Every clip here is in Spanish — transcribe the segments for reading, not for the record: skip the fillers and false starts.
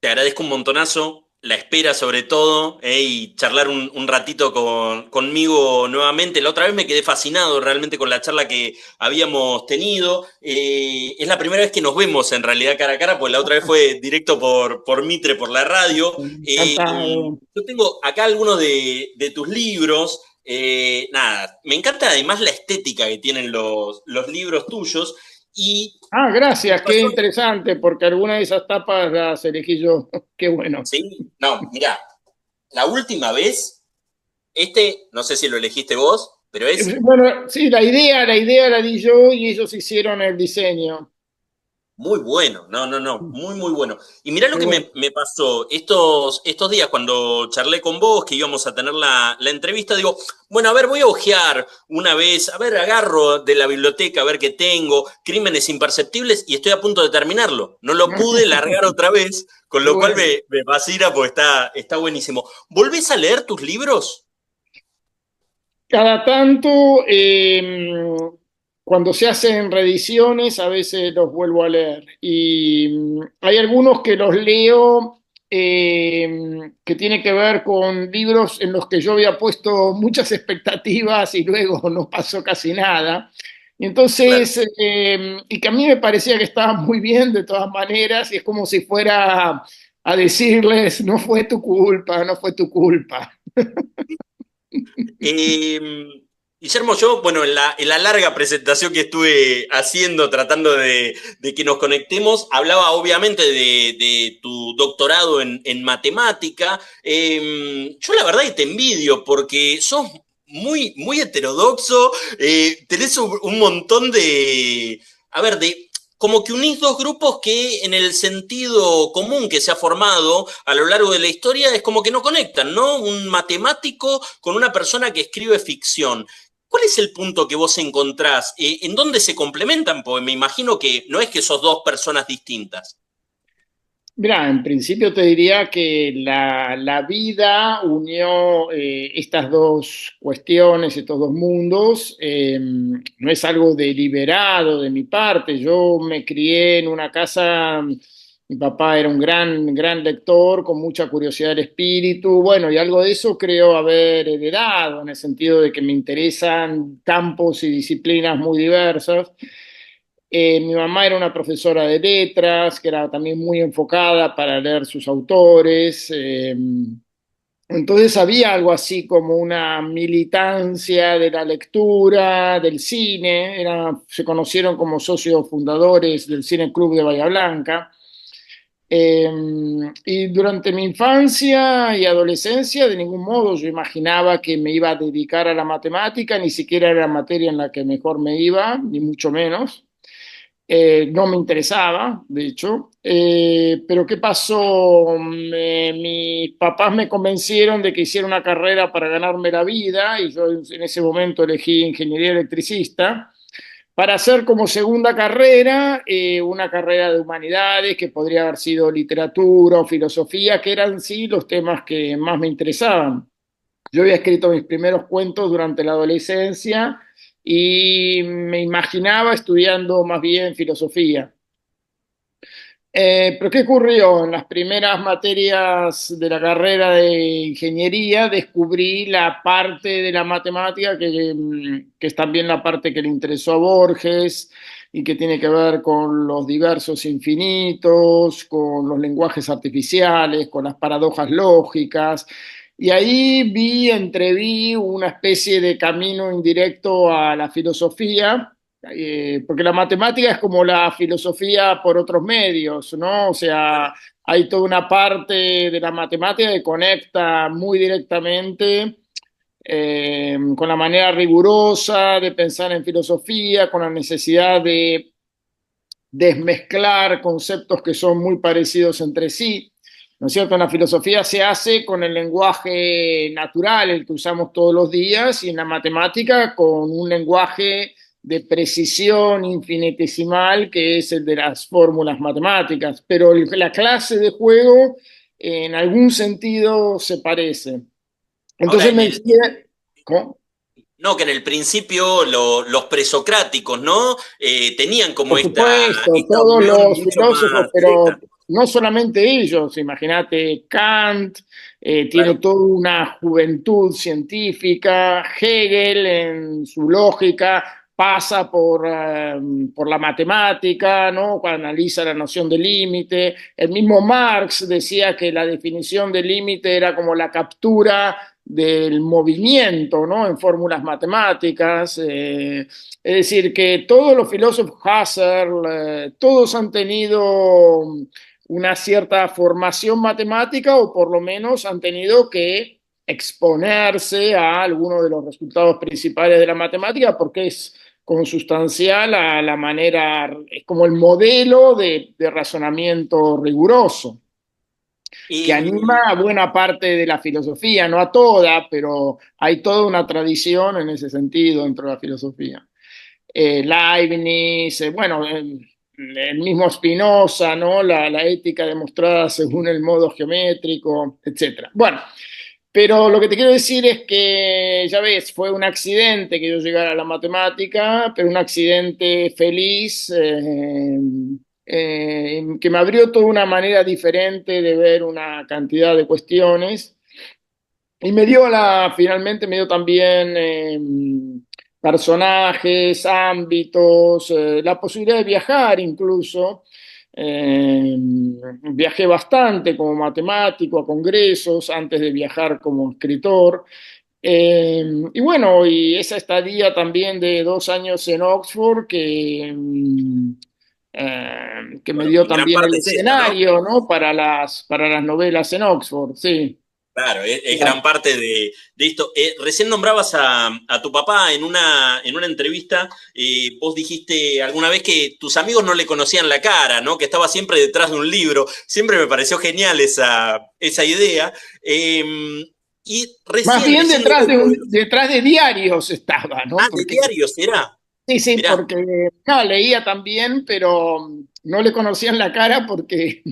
Te agradezco un montonazo la espera sobre todo, y charlar un ratito conmigo nuevamente. La otra vez me quedé fascinado realmente con la charla que habíamos tenido. Es la primera vez que nos vemos en realidad cara a cara, pues la otra vez fue directo por Mitre, por la radio. Encantado. Yo tengo acá algunos de tus libros. Nada, me encanta además la estética que tienen los libros tuyos. Y Ah, me gracias, qué pasó. interesante, porque alguna de esas tapas las elegí yo. Qué bueno. Sí, no, mirá, la última vez, no sé si lo elegiste vos, pero es Bueno, sí, la idea la di yo y ellos hicieron el diseño. muy bueno, no, no, no, muy, muy bueno. Y mirá lo Qué que bueno. me pasó estos días cuando charlé con vos, que íbamos a tener la entrevista, digo, bueno, a ver, voy a ojear una vez, a ver, agarro de la biblioteca, a ver qué tengo, Crímenes Imperceptibles, y estoy a punto de terminarlo. No lo pude largar otra vez, con Qué lo cual bueno. me fascina, porque está buenísimo. ¿Volvés a leer tus libros? Cada tanto, cuando se hacen reediciones, a veces los vuelvo a leer. Y hay algunos que los leo que tiene que ver con libros en los que yo había puesto muchas expectativas y luego no pasó casi nada. Y Claro. entonces, y que a mí me parecía que estaban muy bien de todas maneras, y es como si fuera a decirles, no fue tu culpa, no fue tu culpa. Eh, Guillermo, yo, bueno, en la larga presentación que estuve haciendo, tratando de que nos conectemos, hablaba obviamente de tu doctorado en matemática. Yo la verdad que te envidio porque sos muy, muy heterodoxo, tenés un montón a ver, como que unís dos grupos que en el sentido común que se ha formado a lo largo de la historia es como que no conectan, ¿no? Un matemático con una persona que escribe ficción. ¿Cuál es el punto que vos encontrás? ¿En dónde se complementan? Porque me imagino que no es que sos dos personas distintas. Mira, en principio te diría que la vida unió estas dos cuestiones, estos dos mundos. No es algo deliberado de mi parte. Yo me crié en una casa, mi papá era un gran, gran lector, con mucha curiosidad del espíritu. Bueno, y algo de eso creo haber heredado, en el sentido de que me interesan campos y disciplinas muy diversas. Mi mamá era una profesora de letras, que era también muy enfocada para leer sus autores. Entonces había algo así como una militancia de la lectura, del cine. Se conocieron como socios fundadores del Cine Club de Bahía Blanca. Eh, y durante mi infancia y adolescencia, de ningún modo yo imaginaba que me iba a dedicar a la matemática, ni siquiera era la materia en la que mejor me iba, ni mucho menos. No me interesaba, de hecho. Pero ¿qué pasó? Mis papás me convencieron de que hiciera una carrera para ganarme la vida y yo en ese momento elegí ingeniería electricista para hacer como segunda carrera una carrera de humanidades que podría haber sido literatura o filosofía, que eran sí los temas que más me interesaban. Yo había escrito mis primeros cuentos durante la adolescencia y me imaginaba estudiando más bien filosofía. Pero ¿qué ocurrió? En las primeras materias de la carrera de ingeniería descubrí la parte de la matemática que es también la parte que le interesó a Borges y que tiene que ver con los diversos infinitos, con los lenguajes artificiales, con las paradojas lógicas. Y ahí entreví una especie de camino indirecto a la filosofía, porque la matemática es como la filosofía por otros medios, ¿no? O sea, hay toda una parte de la matemática que conecta muy directamente con la manera rigurosa de pensar en filosofía, con la necesidad de desmezclar conceptos que son muy parecidos entre sí. ¿No es cierto? En la filosofía se hace con el lenguaje natural, el que usamos todos los días, y en la matemática con un lenguaje de precisión infinitesimal, que es el de las fórmulas matemáticas. Pero la clase de juego, en algún sentido, se parece. Ahora, Entonces me decía, ¿cómo? no, que en el principio los presocráticos, ¿no? Tenían como Por supuesto, esta todos unión los mucho filósofos, más pero directa. no solamente ellos, imagínate Kant, tiene Claro. toda una juventud científica, Hegel en su lógica pasa por la matemática, ¿no? Cuando analiza la noción de límite. El mismo Marx decía que la definición de límite era como la captura del movimiento, ¿no? En fórmulas matemáticas. Es decir, que todos los filósofos Husserl, todos han tenido una cierta formación matemática o por lo menos han tenido que exponerse a algunos de los resultados principales de la matemática porque es consustancial a la manera, es como el modelo de razonamiento riguroso que anima Em, a buena parte de la filosofía, no a toda, pero hay toda una tradición en ese sentido dentro de la filosofía. Leibniz, bueno, el mismo Spinoza, ¿no? La ética demostrada según el modo geométrico, etcétera. Bueno, pero lo que te quiero decir es que, ya ves, fue un accidente que yo llegara a la matemática, pero un accidente feliz, que me abrió toda una manera diferente de ver una cantidad de cuestiones y finalmente me dio también personajes, ámbitos, la posibilidad de viajar incluso. Viajé bastante como matemático a congresos antes de viajar como escritor. Y bueno, y esa estadía también de 2 años en Oxford que me bueno, dio en gran también el parte es eso, ¿no? escenario, ¿no? Para las novelas en Oxford, sí. Claro, es gran parte de esto. Recién nombrabas a tu papá en una entrevista. Vos dijiste alguna vez que tus amigos no le conocían la cara, ¿no? Que estaba siempre detrás de un libro. Siempre me pareció genial esa idea. Y Más recién bien leyendo detrás de diarios estaba, ¿no? Ah, de Porque, diarios, ¿era? sí, sí, Mirá, porque no, leía también, pero no le conocían la cara porque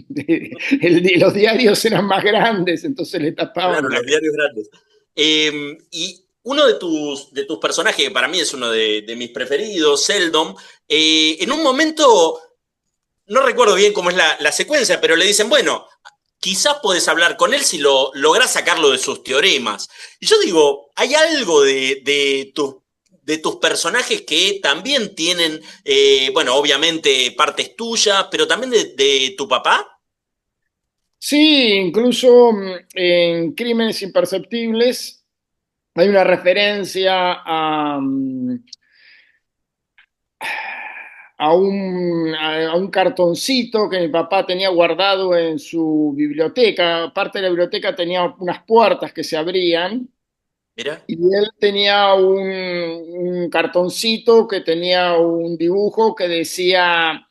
los diarios eran más grandes, entonces le tapaban claro, la los cara. diarios grandes. Y uno de tus personajes, que para mí es uno de mis preferidos, Seldon, en un momento no recuerdo bien cómo es la secuencia, pero le dicen, bueno, quizás podés hablar con él si lográs sacarlo de sus teoremas. Y yo digo, ¿hay algo de tus personajes que también tienen, bueno, obviamente partes tuyas, pero también de tu papá? Sí, incluso en Crímenes Imperceptibles hay una referencia a un cartoncito que mi papá tenía guardado en su biblioteca. Parte de la biblioteca tenía unas puertas que se abrían Mira, y él tenía un cartoncito que tenía un dibujo que decía,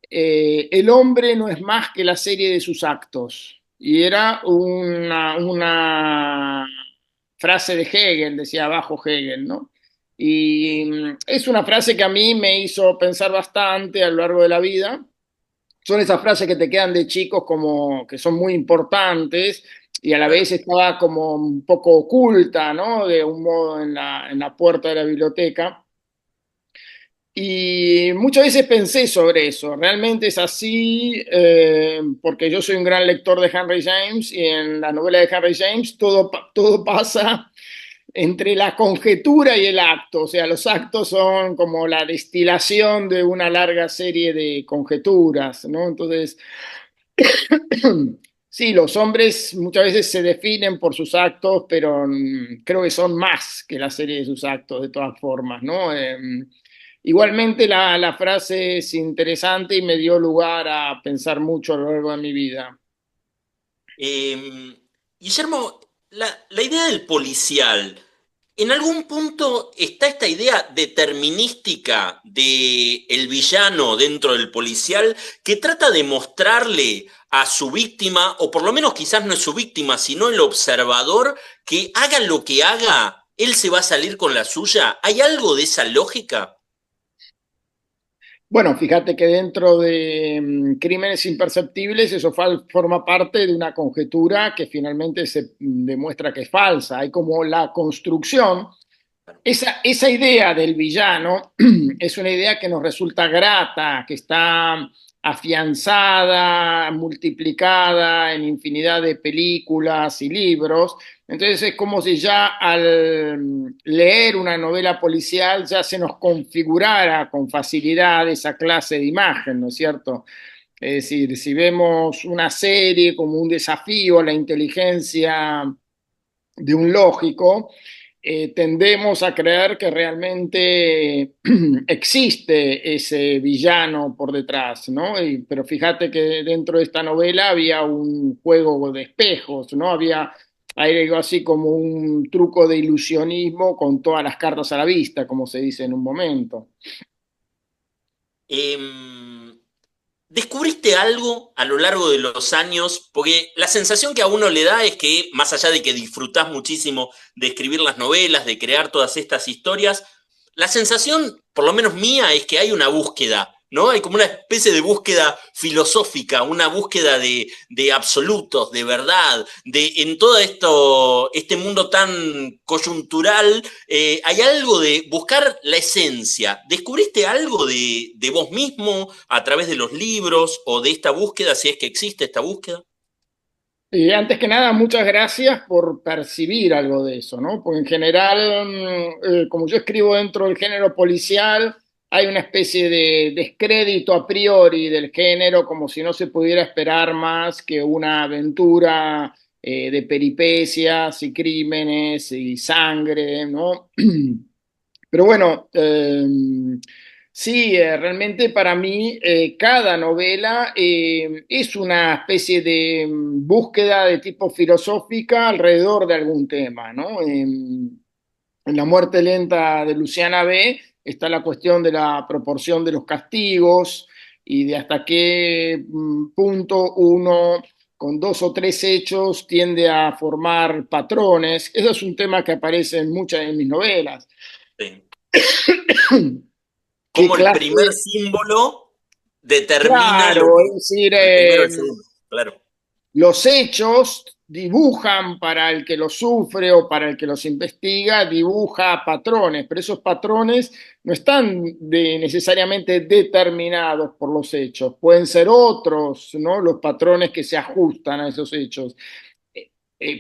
el hombre no es más que la serie de sus actos. Y era una frase de Hegel, decía abajo Hegel, ¿no? Y es una frase que a mí me hizo pensar bastante a lo largo de la vida. Son esas frases que te quedan de chicos como que son muy importantes y a la vez claro. estaba como un poco oculta, ¿no? De un modo en la puerta de la biblioteca. Y muchas veces pensé sobre eso. ¿Realmente es así? Porque yo soy un gran lector de Henry James y en la novela de Henry James todo pasa entre la conjetura y el acto. O sea, los actos son como la destilación de una larga serie de conjeturas, ¿no? Entonces, sí, los hombres muchas veces se definen por sus actos, pero creo que son más que la serie de sus actos, de todas formas, ¿no? Igualmente la frase es interesante y me dio lugar a pensar mucho a lo largo de mi vida. Eh, Guillermo, la idea del policial, ¿en algún punto está esta idea determinística de el villano dentro del policial que trata de mostrarle a su víctima, o por lo menos quizás no es su víctima, sino el observador, que haga lo que haga, él se va a salir con la suya? ¿Hay algo de esa lógica? Bueno, fíjate que dentro de Crímenes Imperceptibles eso forma parte de una conjetura que finalmente se demuestra que es falsa. Hay como la construcción. Esa idea del villano es una idea que nos resulta grata, que está afianzada, multiplicada en infinidad de películas y libros. Entonces es como si ya al leer una novela policial ya se nos configurara con facilidad esa clase de imagen, ¿no es cierto? Es decir, si vemos una serie como un desafío a la inteligencia de un lógico, tendemos a creer que realmente existe ese villano por detrás, ¿no? Pero fíjate que dentro de esta novela había un juego de espejos, ¿no? Había algo así como un truco de ilusionismo con todas las cartas a la vista, como se dice en un momento. Em, ¿Descubriste algo a lo largo de los años? Porque la sensación que a uno le da es que, más allá de que disfrutás muchísimo de escribir las novelas, de crear todas estas historias, la sensación, por lo menos mía, es que hay una búsqueda, ¿no? Hay como una especie de búsqueda filosófica, una búsqueda de absolutos, de verdad, de en todo este mundo tan coyuntural, hay algo de buscar la esencia. ¿Descubriste algo de vos mismo a través de los libros o de esta búsqueda, si es que existe esta búsqueda? Y antes que nada, muchas gracias por percibir algo de eso, ¿no? Porque en general, como yo escribo dentro del género policial, hay una especie de descrédito a priori del género, como si no se pudiera esperar más que una aventura de peripecias y crímenes y sangre, ¿no? Pero bueno, sí, realmente para mí cada novela es una especie de búsqueda de tipo filosófica alrededor de algún tema, ¿no? En La muerte lenta de Luciana B. está la cuestión de la proporción de los castigos y de hasta qué punto uno con dos o tres hechos tiende a formar patrones. Eso es un tema que aparece en muchas de mis novelas. Sí. ¿Qué Como el clase? primer símbolo determina lo Claro, que es decir, el primero o el segundo, claro. los hechos dibujan para el que los sufre o para el que los investiga, dibuja patrones, pero esos patrones no están necesariamente determinados por los hechos, pueden ser otros, ¿no? Los patrones que se ajustan a esos hechos.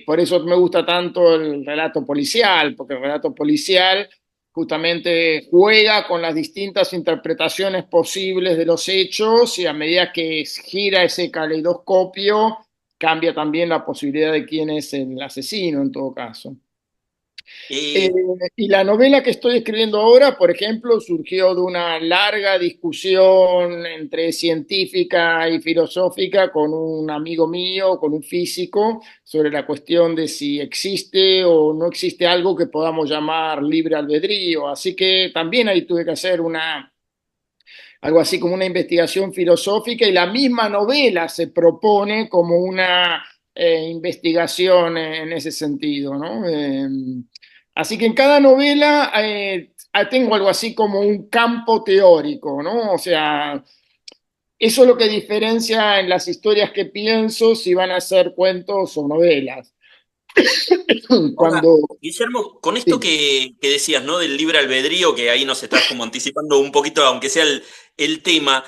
Por eso me gusta tanto el relato policial, porque el relato policial justamente juega con las distintas interpretaciones posibles de los hechos y a medida que gira ese caleidoscopio, cambia también la posibilidad de quién es el asesino en todo caso. Eh, Eh, y la novela que estoy escribiendo ahora, por ejemplo, surgió de una larga discusión entre científica y filosófica con un amigo mío, con un físico, sobre la cuestión de si existe o no existe algo que podamos llamar libre albedrío. Así que también ahí tuve que hacer algo así como una investigación filosófica y la misma novela se propone como una investigación en ese sentido, ¿no? Así que en cada novela tengo algo así como un campo teórico, ¿no? O sea, eso es lo que diferencia en las historias que pienso si van a ser cuentos o novelas. Ahora, Cuando... Guillermo, con esto Sí. que decías, ¿no? Del libre albedrío, que ahí nos estás como anticipando un poquito, aunque sea el tema,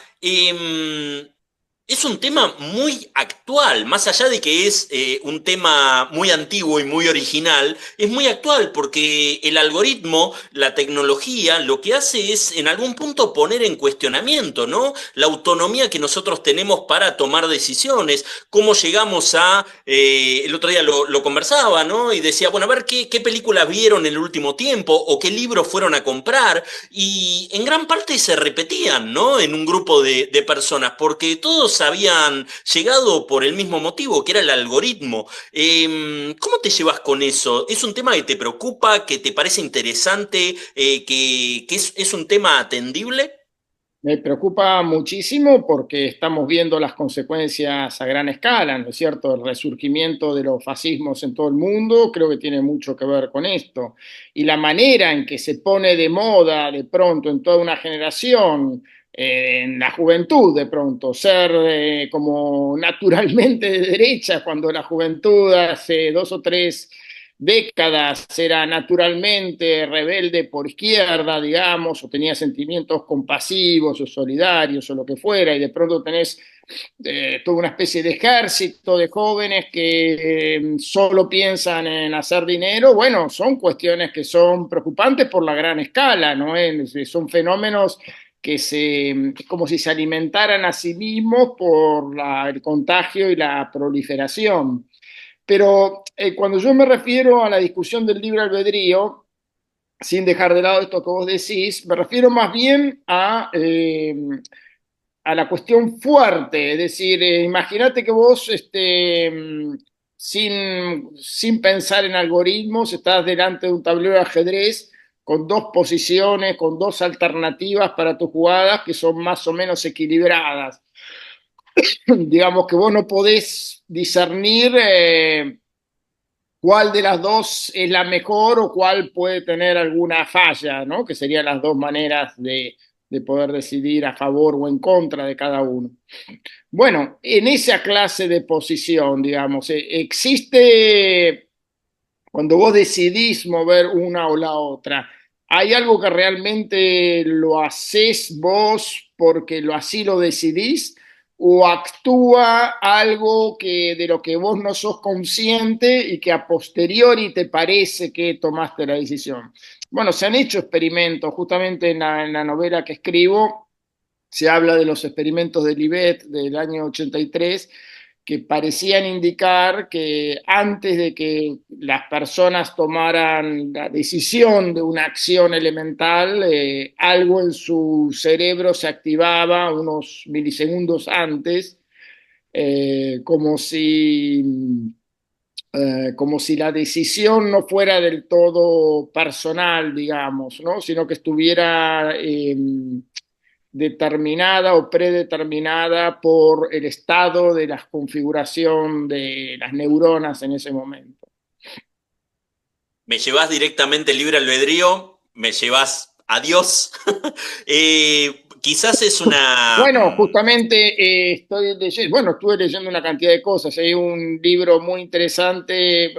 es un tema muy actual, más allá de que es un tema muy antiguo y muy original, es muy actual porque el algoritmo, la tecnología, lo que hace es en algún punto poner en cuestionamiento, ¿no? La autonomía que nosotros tenemos para tomar decisiones, cómo llegamos el otro día lo conversaba, ¿no? Y decía, bueno, a ver qué películas vieron en el último tiempo o qué libros fueron a comprar y en gran parte se repetían, ¿no? En un grupo de personas, porque todos habían llegado por el mismo motivo, que era el algoritmo. ¿Cómo te llevas con eso? ¿Es un tema que te preocupa, que te parece interesante, que es un tema atendible? Me preocupa muchísimo porque estamos viendo las consecuencias a gran escala, ¿no es cierto? El resurgimiento de los fascismos en todo el mundo creo que tiene mucho que ver con esto. Y la manera en que se pone de moda de pronto en toda una generación, en la juventud de pronto, ser como naturalmente de derecha, cuando la juventud hace dos o tres décadas era naturalmente rebelde por izquierda, digamos, o tenía sentimientos compasivos o solidarios o lo que fuera, y de pronto tenés toda una especie de ejército de jóvenes que solo piensan en hacer dinero. Bueno, son cuestiones que son preocupantes por la gran escala, ¿no? Son fenómenos que es como si se alimentaran a sí mismos por el contagio y la proliferación. Pero cuando yo me refiero a la discusión del libre albedrío, sin dejar de lado esto que vos decís, me refiero más bien a la cuestión fuerte, es decir, imagínate que vos, sin pensar en algoritmos, estás delante de un tablero de ajedrez con dos posiciones, con dos alternativas para tus jugadas que son más o menos equilibradas. Digamos que vos no podés discernir cuál de las dos es la mejor o cuál puede tener alguna falla, ¿no? Que serían las dos maneras de poder decidir a favor o en contra de cada uno. Bueno, en esa clase de posición, digamos, existe, cuando vos decidís mover una o la otra, ¿hay algo que realmente lo haces vos porque así lo decidís? ¿O actúa algo de lo que vos no sos consciente y que a posteriori te parece que tomaste la decisión? Bueno, se han hecho experimentos, justamente en la novela que escribo, se habla de los experimentos de Libet del año 83, que parecían indicar que antes de que las personas tomaran la decisión de una acción elemental, algo en su cerebro se activaba unos milisegundos antes, como si la decisión no fuera del todo personal, digamos, ¿no? Sino que estuviera determinada o predeterminada por el estado de la configuración de las neuronas en ese momento. Me llevas directamente libre albedrío, me llevas a Dios. Quizás es una... Bueno, justamente estoy leyendo, bueno, estuve leyendo una cantidad de cosas. Hay un libro muy interesante,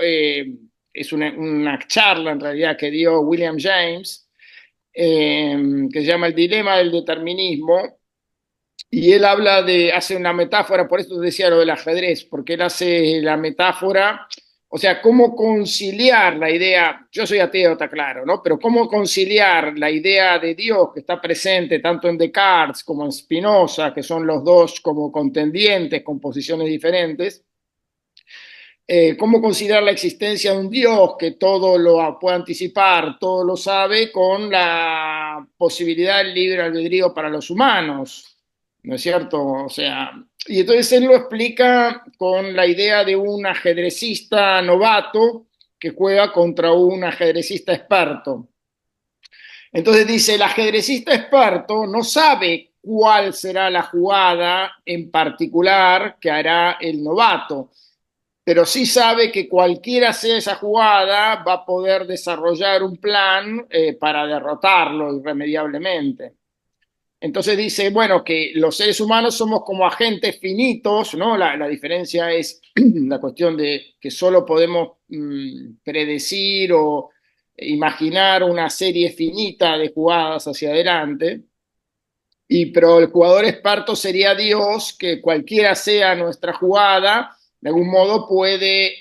es una charla en realidad que dio William James, que se llama El dilema del determinismo. Y él hace una metáfora, por eso decía lo del ajedrez, porque él hace la metáfora, o sea, cómo conciliar la idea, yo soy ateo, está claro, ¿no? Pero cómo conciliar la idea de Dios que está presente tanto en Descartes como en Spinoza, que son los dos como contendientes con posiciones diferentes, cómo conciliar la existencia de un Dios que todo lo puede anticipar, todo lo sabe, con la posibilidad del libre albedrío para los humanos, ¿no es cierto? O sea, y entonces él lo explica con la idea de un ajedrecista novato que juega contra un ajedrecista experto. Entonces dice, el ajedrecista experto no sabe cuál será la jugada en particular que hará el novato, pero sí sabe que cualquiera sea esa jugada va a poder desarrollar un plan para derrotarlo irremediablemente. Entonces dice, bueno, que los seres humanos somos como agentes finitos, ¿no? La diferencia es la cuestión de que solo podemos predecir o imaginar una serie finita de jugadas hacia adelante. Pero el jugador experto sería Dios, que cualquiera sea nuestra jugada, de algún modo puede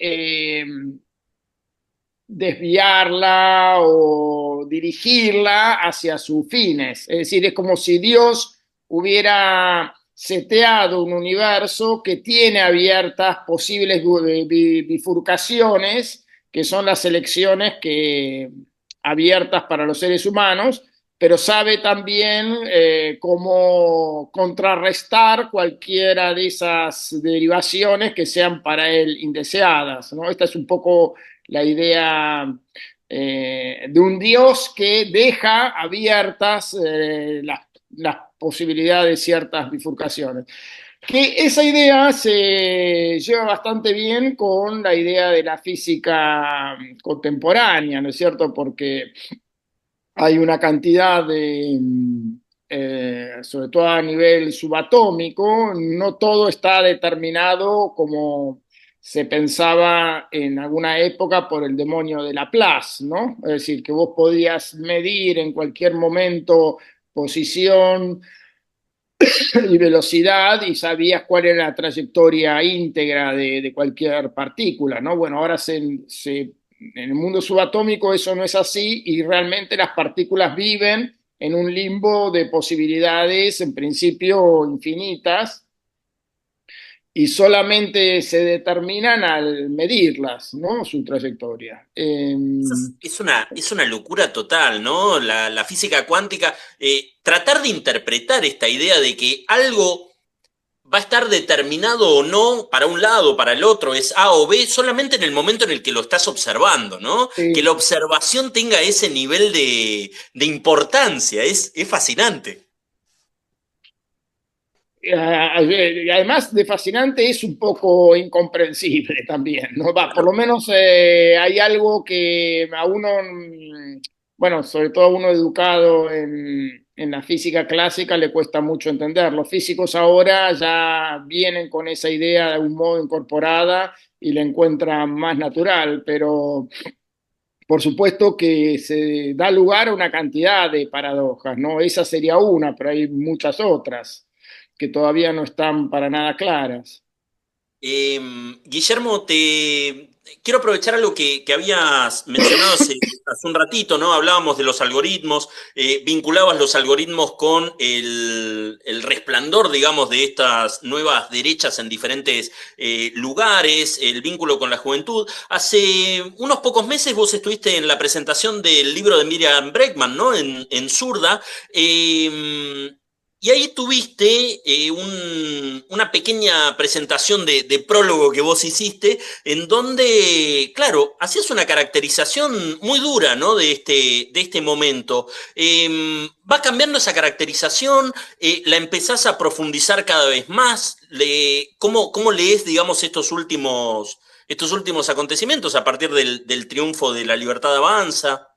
desviarla o dirigirla hacia sus fines. Es decir, es como si Dios hubiera seteado un universo que tiene abiertas posibles bifurcaciones, que son las elecciones abiertas para los seres humanos, pero sabe también cómo contrarrestar cualquiera de esas derivaciones que sean para él indeseadas, ¿no? Esta es un poco la idea de un Dios que deja abiertas las posibilidades de ciertas bifurcaciones. Que esa idea se lleva bastante bien con la idea de la física contemporánea, ¿no es cierto? Porque hay una cantidad sobre todo a nivel subatómico, no todo está determinado como se pensaba en alguna época por el demonio de Laplace, ¿no? Es decir, que vos podías medir en cualquier momento posición y velocidad y sabías cuál era la trayectoria íntegra de cualquier partícula, ¿no? Bueno, ahora en el mundo subatómico eso no es así y realmente las partículas viven en un limbo de posibilidades, en principio infinitas, y solamente se determinan al medirlas, ¿no? Su trayectoria. Es una locura total, ¿no? La física cuántica, tratar de interpretar esta idea de que algo va a estar determinado o no para un lado, para el otro, es A o B, solamente en el momento en el que lo estás observando, ¿no? Que la Sí. observación tenga ese nivel de importancia, es fascinante. Además de fascinante, es un poco incomprensible también, ¿no? Va, por lo Claro. menos hay algo que a uno, bueno, sobre todo a uno educado en la física clásica, le cuesta mucho entender. Los físicos ahora ya vienen con esa idea de algún modo incorporada y la encuentran más natural, pero por supuesto que se da lugar a una cantidad de paradojas, ¿no? Esa sería una, pero hay muchas otras que todavía no están para nada claras. Guillermo, te quiero aprovechar algo que habías mencionado hace un ratito, ¿no? Hablábamos de los algoritmos, vinculabas los algoritmos con el resplandor, digamos, de estas nuevas derechas en diferentes lugares, el vínculo con la juventud. Hace unos pocos meses vos estuviste en la presentación del libro de Miriam Bregman, ¿no? En Zurda. Y ahí tuviste una pequeña presentación de prólogo que vos hiciste, en donde, claro, hacías una caracterización muy dura, ¿no? De este momento. Va cambiando esa caracterización, la empezás a profundizar cada vez más. ¿Cómo lees, digamos, estos últimos acontecimientos a partir del triunfo de la libertad avanza?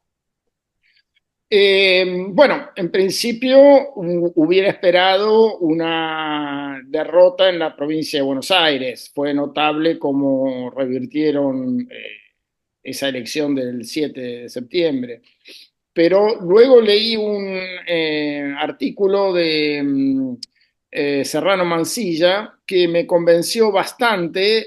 Bueno, en principio hubiera esperado una derrota en la provincia de Buenos Aires. Fue notable cómo revirtieron esa elección del 7 de septiembre. Pero luego leí un artículo de Serrano Mansilla que me convenció bastante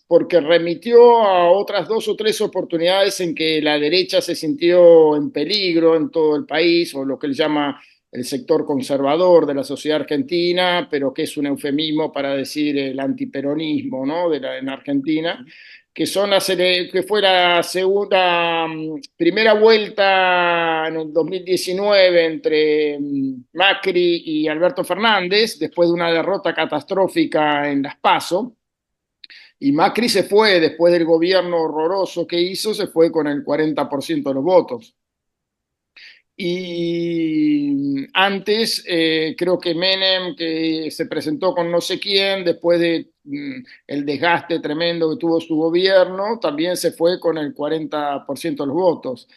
porque remitió a otras dos o tres oportunidades en que la derecha se sintió en peligro en todo el país, o lo que él llama el sector conservador de la sociedad argentina, pero que es un eufemismo para decir el antiperonismo, ¿no? En Argentina, que son que fue la segunda, primera vuelta en el 2019 entre Macri y Alberto Fernández, después de una derrota catastrófica en las PASO, y Macri se fue, después del gobierno horroroso que hizo, se fue con el 40% de los votos. Y antes, creo que Menem, que se presentó con no sé quién, después de el desgaste tremendo que tuvo su gobierno, también se fue con el 40% de los votos.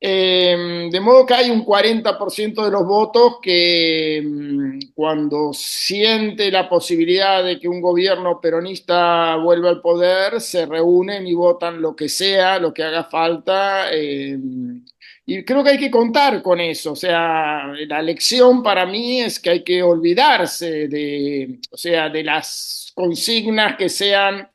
De modo que hay un 40% de los votos que cuando siente la posibilidad de que un gobierno peronista vuelva al poder, se reúnen y votan lo que sea, lo que haga falta. Y creo que hay que contar con eso. O sea, la lección para mí es que hay que olvidarse de, o sea, de las consignas que sean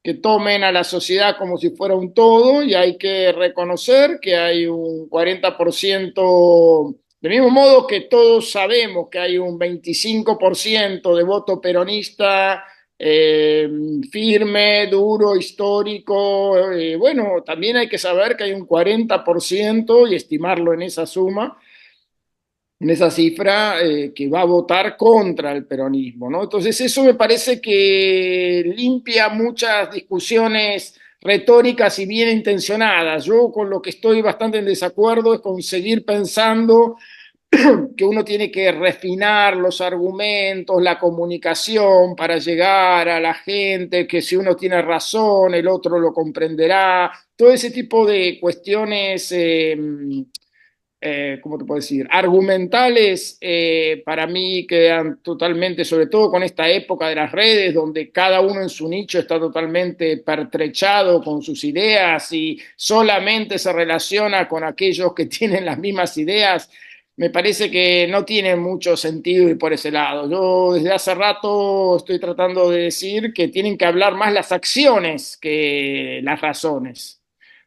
que tomen a la sociedad como si fuera un todo y hay que reconocer que hay un 40%, del mismo modo que todos sabemos que hay un 25% de voto peronista eh, firme, duro, histórico. Bueno, también hay que saber que hay un 40% y estimarlo en esa suma, en esa cifra, que va a votar contra el peronismo, ¿no? Entonces eso me parece que limpia muchas discusiones retóricas y bien intencionadas. Yo con lo que estoy bastante en desacuerdo es con seguir pensando que uno tiene que refinar los argumentos, la comunicación para llegar a la gente, que si uno tiene razón, el otro lo comprenderá. Todo ese tipo de cuestiones ¿cómo te puedo decir? Argumentales, para mí quedan totalmente, sobre todo con esta época de las redes, donde cada uno en su nicho está totalmente pertrechado con sus ideas y solamente se relaciona con aquellos que tienen las mismas ideas. Me parece que no tiene mucho sentido ir por ese lado. Yo desde hace rato estoy tratando de decir que tienen que hablar más las acciones que las razones.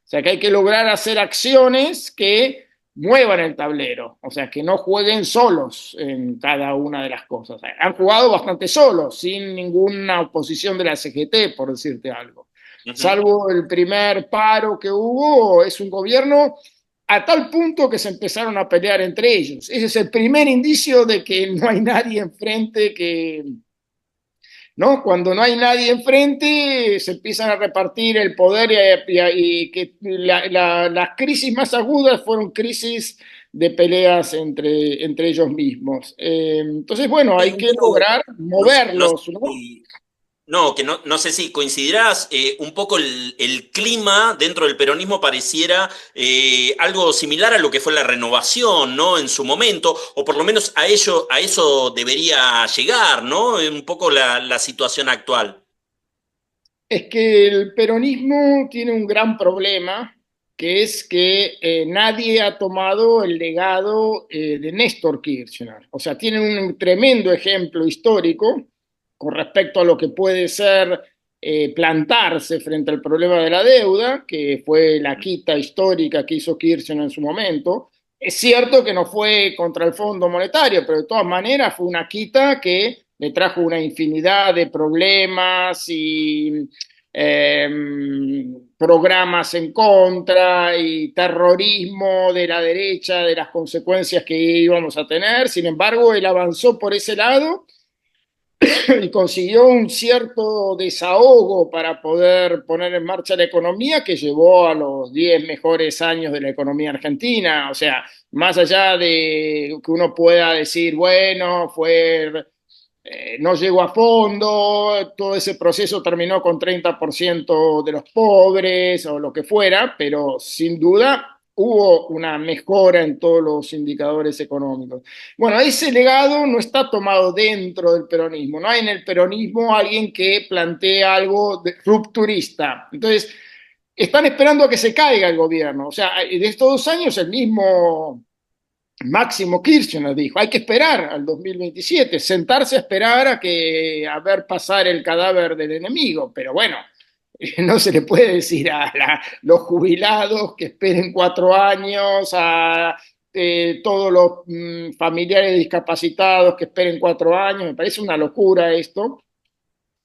O sea, que hay que lograr hacer acciones que muevan el tablero, o sea, que no jueguen solos en cada una de las cosas. Han jugado bastante solos, sin ninguna oposición de la CGT, por decirte algo. Ujú. Salvo el primer paro que hubo, es un gobierno a tal punto que se empezaron a pelear entre ellos. Ese es el primer indicio de que no hay nadie enfrente que, ¿no? Cuando no hay nadie enfrente, se empiezan a repartir el poder y que las crisis más agudas fueron crisis de peleas entre ellos mismos. Entonces, bueno, Sí, hay un que poco, lograr no, no sé moverlos, ¿no? si- no, que no sé si coincidirás, un poco el clima dentro del peronismo pareciera algo similar a lo que fue la renovación, ¿no? En su momento, o por lo menos a eso debería llegar, ¿no? Un poco la situación actual. Es que el peronismo tiene un gran problema, que es que nadie ha tomado el legado de Néstor Kirchner. O sea, tienen un tremendo ejemplo histórico con respecto a lo que puede ser plantarse frente al problema de la deuda, que fue la quita histórica que hizo Kirchner en su momento. Es cierto que no fue contra el Fondo Monetario, pero de todas maneras fue una quita que le trajo una infinidad de problemas y eh, programas en contra y terrorismo de la derecha, de las consecuencias que íbamos a tener. Sin embargo, él avanzó por ese lado y consiguió un cierto desahogo para poder poner en marcha la economía que llevó a los 10 mejores años de la economía argentina. O sea, más allá de que uno pueda decir, bueno, no llegó a fondo, todo ese proceso terminó con 30% de los pobres o lo que fuera, pero sin duda hubo una mejora en todos los indicadores económicos. Bueno, ese legado no está tomado dentro del peronismo, no hay en el peronismo alguien que plantee algo rupturista. Entonces, están esperando a que se caiga el gobierno. O sea, de estos 2 años el mismo Máximo Kirchner dijo, hay que esperar al 2027, sentarse a esperar a ver pasar el cadáver del enemigo, pero bueno, no se le puede decir a los jubilados que esperen 4 años, a todos los familiares discapacitados que esperen 4 años, me parece una locura esto,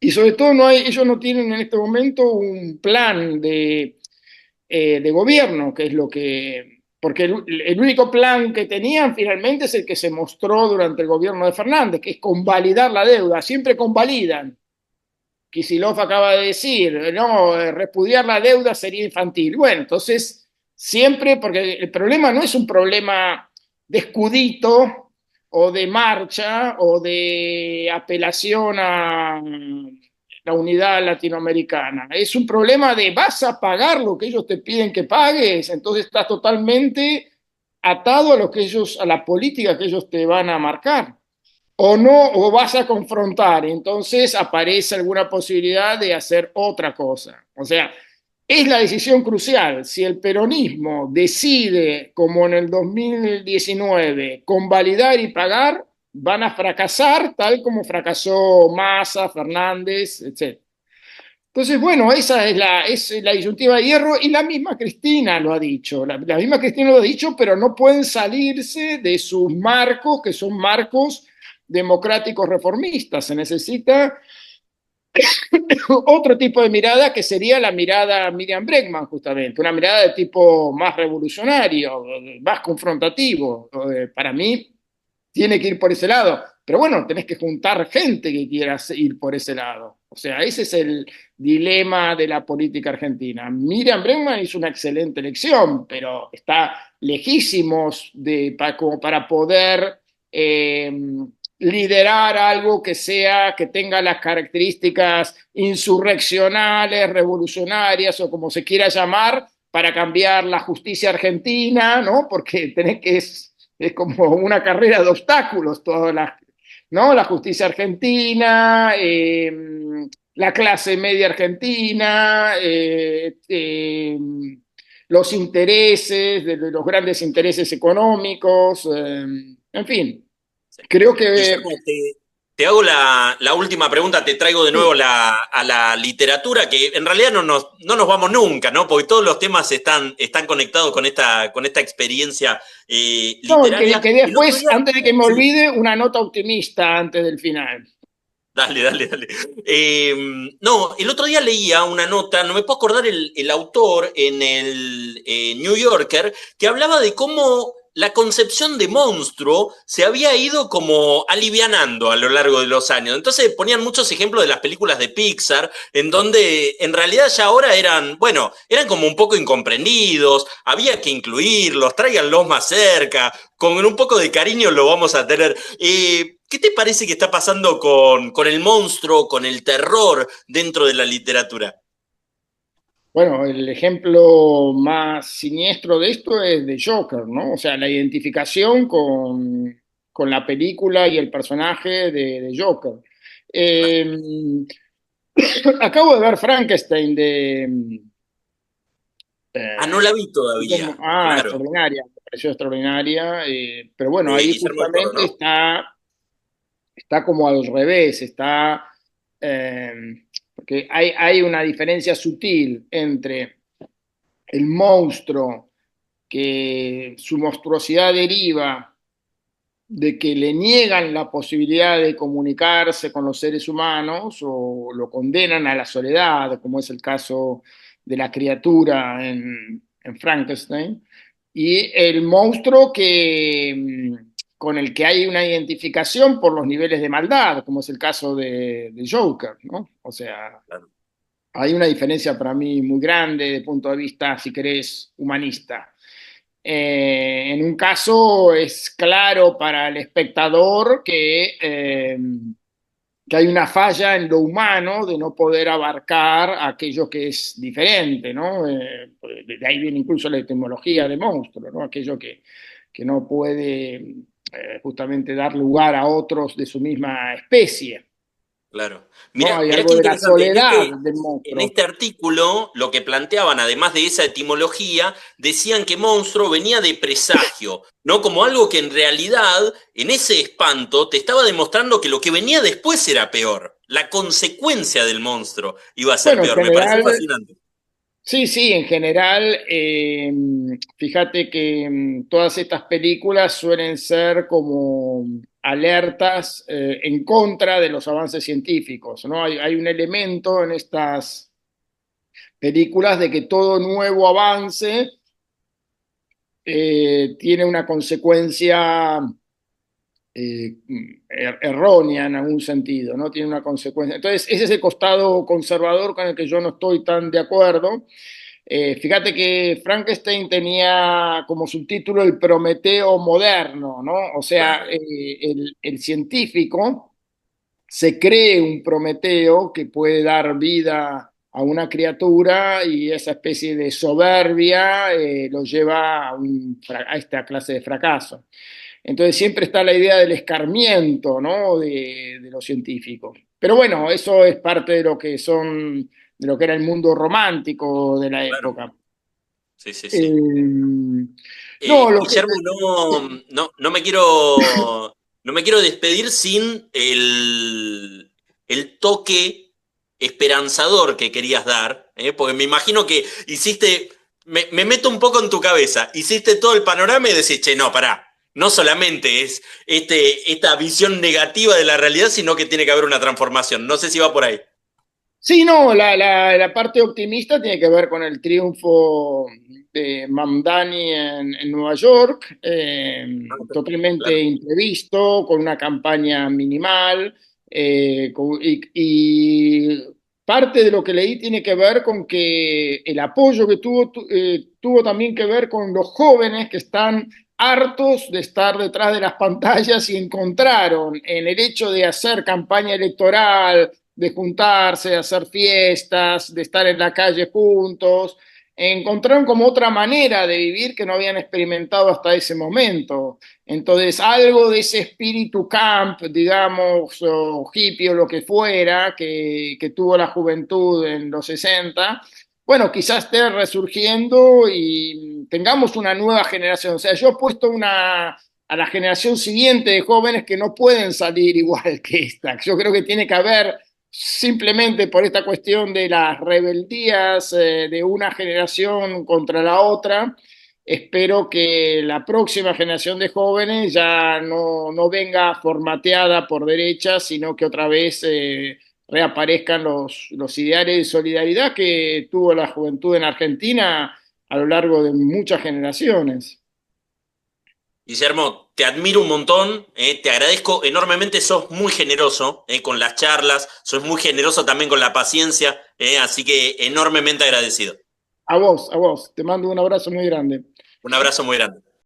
y sobre todo ellos no tienen en este momento un plan de gobierno, que es lo que... Porque el único plan que tenían finalmente es el que se mostró durante el gobierno de Fernández, que es convalidar la deuda. Siempre convalidan. Kicillof acaba de decir, no, repudiar la deuda sería infantil. Bueno, entonces, siempre, porque el problema no es un problema de escudito o de marcha o de apelación a la unidad latinoamericana. Es un problema de vas a pagar lo que ellos te piden que pagues, entonces estás totalmente atado a lo que ellos, a la política que ellos te van a marcar. O no, o vas a confrontar, entonces aparece alguna posibilidad de hacer otra cosa. O sea, es la decisión crucial. Si el peronismo decide, como en el 2019, convalidar y pagar, van a fracasar tal como fracasó Massa, Fernández, etc. Entonces, bueno, esa es la disyuntiva de hierro y la misma Cristina lo ha dicho. La misma Cristina lo ha dicho, pero no pueden salirse de sus marcos, que son marcos democráticos reformistas. Se necesita otro tipo de mirada que sería la mirada Miriam Bregman, justamente, una mirada de tipo más revolucionario, más confrontativo. Para mí, tiene que ir por ese lado. Pero bueno, tenés que juntar gente que quiera ir por ese lado. O sea, ese es el dilema de la política argentina. Miriam Bregman hizo una excelente elección, pero está lejísimos como para poder eh, liderar algo que sea, que tenga las características insurreccionales, revolucionarias o como se quiera llamar, para cambiar la justicia argentina, ¿no? Porque tenés que es como una carrera de obstáculos, todas las, ¿no? La justicia argentina, la clase media argentina, los intereses, de los grandes intereses económicos, en fin, creo que Guillermo, te hago la última pregunta, te traigo de nuevo sí, a la literatura, que en realidad no nos vamos nunca, ¿no? Porque todos los temas están conectados con esta experiencia no, literaria. que El otro después, día, antes de que me sí, olvide, una nota optimista antes del final. dale. No, el otro día leía una nota, no me puedo acordar el autor en el New Yorker, que hablaba de cómo la concepción de monstruo se había ido como alivianando a lo largo de los años. Entonces ponían muchos ejemplos de las películas de Pixar, en donde en realidad ya ahora eran, bueno, eran como un poco incomprendidos, había que incluirlos, tráiganlos más cerca, con un poco de cariño lo vamos a tener. ¿Qué te parece que está pasando con el monstruo, con el terror dentro de la literatura? Bueno, el ejemplo más siniestro de esto es de Joker, ¿no? O sea, la identificación con la película y el personaje de Joker. Eh, acabo de ver Frankenstein Ah, no la vi como, todavía, claro. extraordinaria, me pareció extraordinaria, pero bueno, De ahí Guillermo del Toro, justamente ¿no? está como al revés, eh, porque hay una diferencia sutil entre el monstruo que su monstruosidad deriva de que le niegan la posibilidad de comunicarse con los seres humanos o lo condenan a la soledad, como es el caso de la criatura en Frankenstein, y el monstruo con el que hay una identificación por los niveles de maldad, como es el caso de Joker, ¿no? O sea, Claro. hay una diferencia para mí muy grande de punto de vista, si querés, humanista. En un caso es claro para el espectador que hay una falla en lo humano de no poder abarcar aquello que es diferente, ¿no? De ahí viene incluso la etimología de monstruo, ¿no? Aquello que no puede justamente dar lugar a otros de su misma especie, Claro. ¿no? Mira, Hay mira qué algo de la interesante. soledad del En monstruo. este artículo lo que planteaban, además de esa etimología, decían que monstruo venía de presagio, ¿no? Como algo que en realidad, en ese espanto, te estaba demostrando que lo que venía después era peor. La consecuencia del monstruo iba a ser Bueno, en peor. Me pareció general, fascinante. sí, sí, en general, fíjate que todas estas películas suelen ser como alertas en contra de los avances científicos, ¿no? Hay un elemento en estas películas de que todo nuevo avance tiene una consecuencia errónea en algún sentido, ¿no? Tiene una consecuencia. Entonces, ese es el costado conservador con el que yo no estoy tan de acuerdo. Fíjate que Frankenstein tenía como subtítulo el Prometeo moderno, ¿no? O sea, Claro, el científico se cree un Prometeo que puede dar vida a una criatura y esa especie de soberbia lo lleva a esta clase de fracaso. Entonces siempre está la idea del escarmiento, ¿no? De los científicos. Pero bueno, eso es parte de lo que de lo que era el mundo romántico de la claro. época. Sí. Eh, no, lo que Guillermo, no me quiero despedir sin el toque esperanzador que querías dar, porque me imagino que me meto un poco en tu cabeza, hiciste todo el panorama y decís, che, no, pará, no solamente es esta visión negativa de la realidad, sino que tiene que haber una transformación. No sé si va por ahí. sí, no, la parte optimista tiene que ver con el triunfo de Mamdani en Nueva York, totalmente Claro, imprevisto, con una campaña minimal, y parte de lo que leí tiene que ver con que el apoyo que tuvo también que ver con los jóvenes que están hartos de estar detrás de las pantallas y encontraron en el hecho de hacer campaña electoral, de juntarse, de hacer fiestas, de estar en la calle juntos, encontraron como otra manera de vivir que no habían experimentado hasta ese momento. Entonces, algo de ese espíritu camp, digamos, o hippie o lo que fuera, que tuvo la juventud en los 60, bueno, quizás esté resurgiendo y tengamos una nueva generación. O sea, yo he puesto a la generación siguiente de jóvenes que no pueden salir igual que esta. Yo creo que tiene que haber simplemente por esta cuestión de las rebeldías de una generación contra la otra. Espero que la próxima generación de jóvenes ya no venga formateada por derecha, sino que otra vez reaparezcan los ideales de solidaridad que tuvo la juventud en Argentina a lo largo de muchas generaciones. Guillermo, te admiro un montón, te agradezco enormemente, sos muy generoso con las charlas, sos muy generoso también con la paciencia, así que enormemente agradecido. A vos, te mando un abrazo muy grande. Un abrazo muy grande.